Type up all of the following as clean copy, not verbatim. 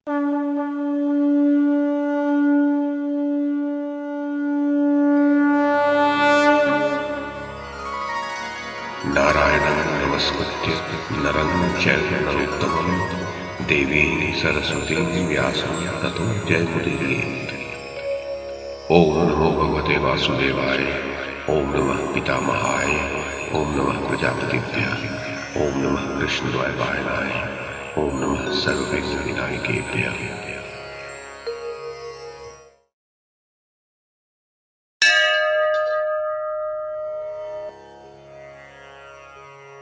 नारायणं नमस्कृत्य नरं चैव नरोत्तमं देवीं सरस्वतीं व्यासं ततो जयमुदीरयेत्। ओम नमो भगवते वासुदेवाय, ओम नमः पितामहाय, ओम नमः प्रजापतिभ्यः, ओम नमः कृष्णद्वैपायनाय, ओम नमः सर्वविघ्नविनायकेभ्यः।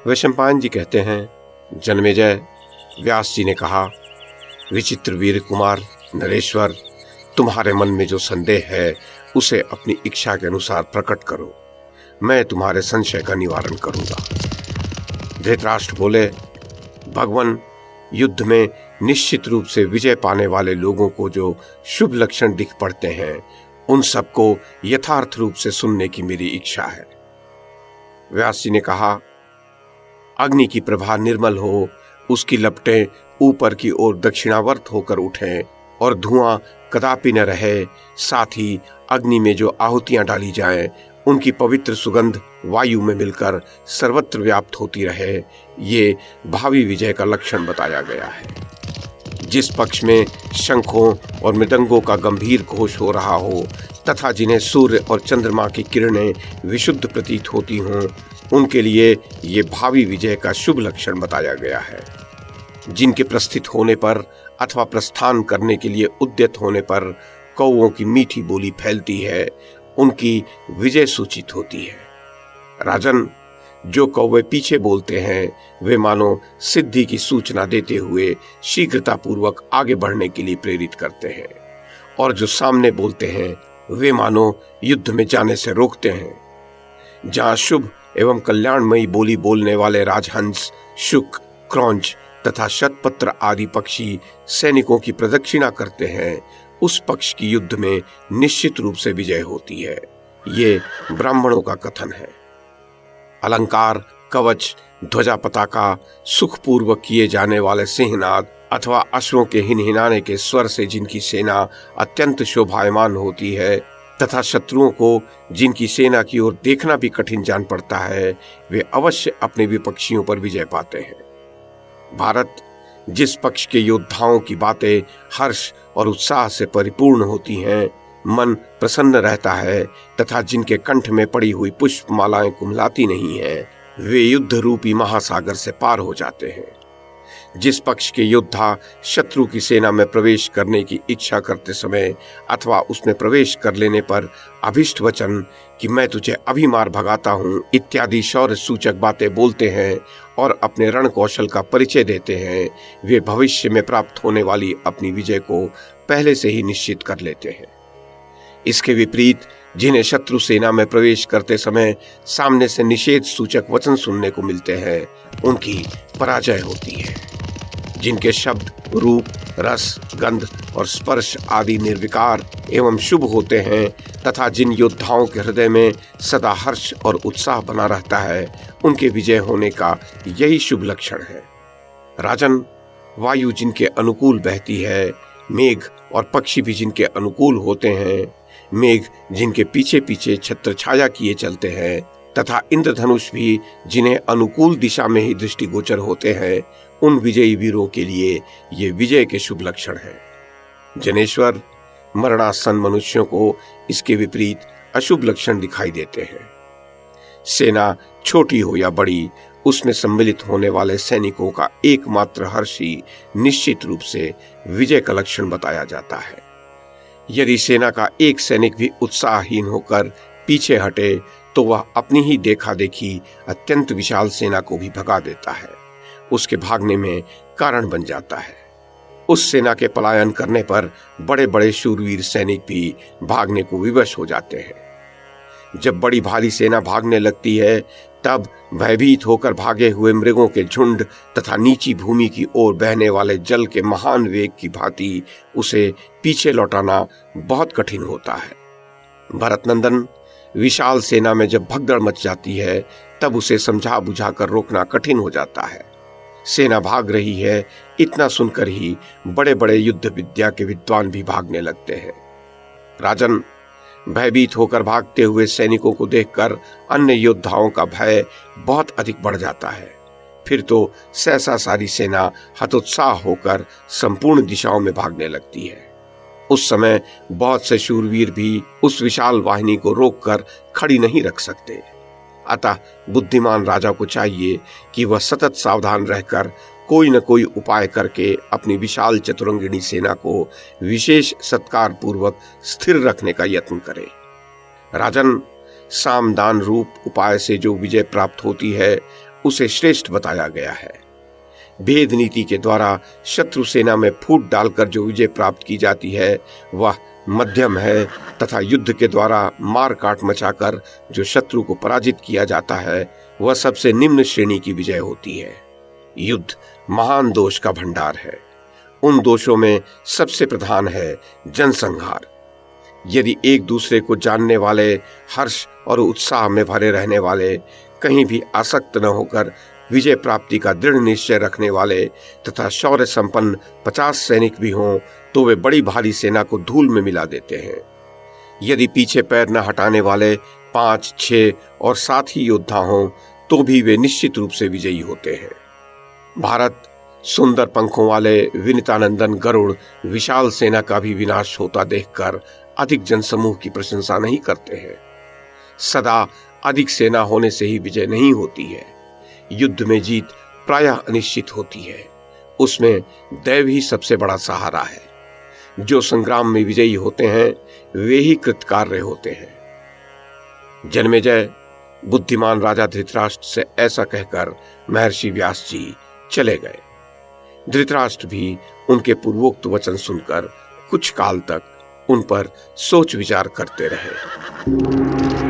वैशंपायन जी कहते हैं, जन्मेजय, व्यास जी ने कहा, विचित्र वीर कुमार नरेश्वर, तुम्हारे मन में जो संदेह है उसे अपनी इच्छा के अनुसार प्रकट करो, मैं तुम्हारे संशय का निवारण करूंगा। धृतराष्ट्र बोले, भगवान, युद्ध में निश्चित रूप से विजय पाने वाले लोगों को जो शुभ लक्षण दिख पड़ते हैं उन सबको यथार्थ रूप से सुनने की मेरी इच्छा है। व्यास जी ने कहा, अग्नि की प्रभा निर्मल हो, उसकी लपटें ऊपर की ओर दक्षिणावर्त होकर उठें और धुआं कदापि न रहे, साथ ही अग्नि में जो आहुतियां डाली जाएं उनकी पवित्र सुगंध वायु में मिलकर सर्वत्र व्याप्त होती रहे, ये भावी विजय का लक्षण बताया गया है। जिस पक्ष में शंखों और मृदंगों का गंभीर घोष हो रहा हो तथा जिन्हें सूर्य और चंद्रमा की किरणें विशुद्ध प्रतीत होती हों, उनके लिए ये भावी विजय का शुभ लक्षण बताया गया है। जिनके प्रस्थित होने पर अथवा प्रस्थान करने के लिए उद्यत होने पर कौओं की मीठी बोली फैलती है, उनकी विजय सूचित होती है। राजन, जो कौवे पीछे बोलते हैं वे मानो सिद्धि की सूचना देते हुए शीघ्रता पूर्वक आगे बढ़ने के लिए प्रेरित करते हैं, और जो सामने बोलते हैं वे मानो युद्ध में जाने से रोकते हैं। जहाँ शुभ एवं कल्याणमयी बोली बोलने वाले राजहंस, शुक, क्रौंच तथा शतपत्र आदि पक्षी सैनिकों की प्रदक्षिणा करते हैं, उस पक्ष की युद्ध में निश्चित रूप से विजय होती है। ये ब्राह्मणों का कथन है। अलंकार, कवच, ध्वजा, पताका, सुखपूर्वक किए जाने वाले सिंहनाद अथवा अश्वों के हिनहिनाने के स्वर से जिनकी सेना अत्यंत शोभायमान होती है तथा शत्रुओं को जिनकी सेना की ओर देखना भी कठिन जान पड़ता है, वे अवश्य अपने विपक्षियों पर विजय पाते हैं। भारत, जिस पक्ष के योद्धाओं की बातें हर्ष और उत्साह से परिपूर्ण होती हैं, मन प्रसन्न रहता है तथा जिनके कंठ में पड़ी हुई पुष्प मालाएं कुम्हलाती नहीं हैं, वे युद्ध रूपी महासागर से पार हो जाते हैं। जिस पक्ष के योद्धा शत्रु की सेना में प्रवेश करने की इच्छा करते समय अथवा उसमें प्रवेश कर लेने पर अभिष्ट वचन कि मैं तुझे अभी मार भगाता हूँ इत्यादि शौर्य सूचक बातें बोलते हैं और अपने रण कौशल का परिचय देते हैं, वे भविष्य में प्राप्त होने वाली अपनी विजय को पहले से ही निश्चित कर लेते हैं। इसके विपरीत जिन्हें शत्रु सेना में प्रवेश करते समय सामने से निषेध सूचक वचन सुनने को मिलते हैं, उनकी पराजय होती है। जिनके शब्द, रूप, रस, गंध और स्पर्श आदि निर्विकार एवं शुभ होते हैं तथा जिन योद्धाओं के हृदय में सदा हर्ष और उत्साह बना रहता है, उनके विजय होने का यही शुभ लक्षण है। राजन, वायु जिनके अनुकूल बहती है, मेघ और पक्षी भी जिनके अनुकूल होते हैं, मेघ जिनके पीछे पीछे छत्र छाया किए चलते हैं तथा इंद्रधनुष भी जिन्हें अनुकूल दिशा में ही दृष्टिगोचर होते हैं, उन विजयी वीरों के लिए ये विजय के शुभ लक्षण हैं। जनेश्वर, मरणासन्न मनुष्यों को इसके विपरीत अशुभ लक्षण दिखाई देते हैं। सेना छोटी हो या बड़ी, उसमें सम्मिलित होने वाले सैनिकों का एकमात्र हर्ष ही निश्चित रूप से विजय का लक्षण बताया जाता है। यदि सेना का एक सैनिक भी उत्साहहीन होकर पीछे हटे तो वह अपनी ही देखा देखी अत्यंत विशाल सेना को भी भगा देता है, उसके भागने में कारण बन जाता है। उस सेना के पलायन करने पर बड़े बड़े शूरवीर सैनिक भी भागने को विवश हो जाते हैं। जब बड़ी भारी सेना भागने लगती है, तब भयभीत होकर भागे हुए मृगों के झुंड तथा नीची भूमि की ओर बहने वाले जल के महान वेग की भांति उसे पीछे लौटाना बहुत कठिन होता है। भरतनंदन, विशाल सेना में जब भगदड़ मच जाती है, तब उसे समझा बुझा कर रोकना कठिन हो जाता है। सेना भाग रही है, इतना सुनकर ही बड़े बड़े युद्ध विद्या के विद्वान भी भागने लगते हैं। राजन, भयभीत होकर भागते हुए सैनिकों को देखकर अन्य योद्धाओं का भय बहुत अधिक बढ़ जाता है। फिर तो सहसा सारी सेना हतोत्साह होकर संपूर्ण दिशाओं में भागने लगती है। उस समय बहुत से शूरवीर भी उस विशाल वाहिनी को रोककर खड़ी नहीं रख सकते। अतः बुद्धिमान राजा को चाहिए कि वह सतत सावधान रहकर कोई न कोई उपाय करके अपनी विशाल चतुरंगिणी सेना को विशेष सत्कार पूर्वक स्थिर रखने का यत्न करे। राजन, सामदान रूप उपाय से जो विजय प्राप्त होती है उसे श्रेष्ठ बताया गया है। भेद नीति के द्वारा शत्रु सेना में फूट डालकर जो विजय प्राप्त की जाती है वह मध्यम है, तथा युद्ध के द्वारा मार काट मचाकर जो शत्रु को पराजित किया जाता है वह सबसे निम्न श्रेणी की विजय होती है। युद्ध महान दोष का भंडार है। उन दोषों में सबसे प्रधान है जनसंहार। यदि एक दूसरे को जानने वाले, हर्ष और उत्साह में भरे रहने वाले, कहीं भी आसक्त न होकर विजय प्राप्ति का दृढ़ निश्चय रखने वाले तथा शौर्य संपन्न 50 सैनिक भी हों तो वे बड़ी भारी सेना को धूल में मिला देते हैं। यदि पीछे पैर न हटाने वाले 5, 6 और 7 ही योद्धा हों तो भी वे निश्चित रूप से विजयी होते हैं। भारत सुंदर पंखों वाले विनीतानंदन गरुड़ विशाल सेना का भी विनाश होता देखकर अधिक जनसमूह की प्रशंसा नहीं करते हैं। सदा अधिक सेना होने से ही विजय नहीं होती है। युद्ध में जीत प्रायः अनिश्चित होती है। उसमें दैव ही सबसे बड़ा सहारा है। जो संग्राम में विजयी होते हैं वे ही कृतकार्य होते हैं। जन्मेजय बुद्धिमान राजा धृतराष्ट्र से ऐसा कहकर महर्षि व्यास जी चले गए। धृतराष्ट्र भी उनके पूर्वोक्त वचन सुनकर कुछ काल तक उन पर सोच विचार करते रहे।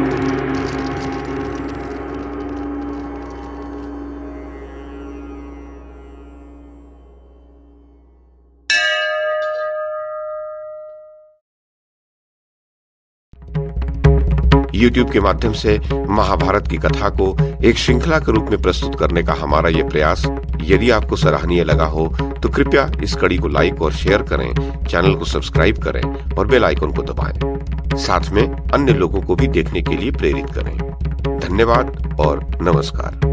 YouTube के माध्यम से महाभारत की कथा को एक श्रृंखला के रूप में प्रस्तुत करने का हमारा ये प्रयास यदि आपको सराहनीय लगा हो तो कृपया इस कड़ी को लाइक और शेयर करें, चैनल को सब्सक्राइब करें और बेल आइकन को दबाएं। साथ में अन्य लोगों को भी देखने के लिए प्रेरित करें। धन्यवाद और नमस्कार।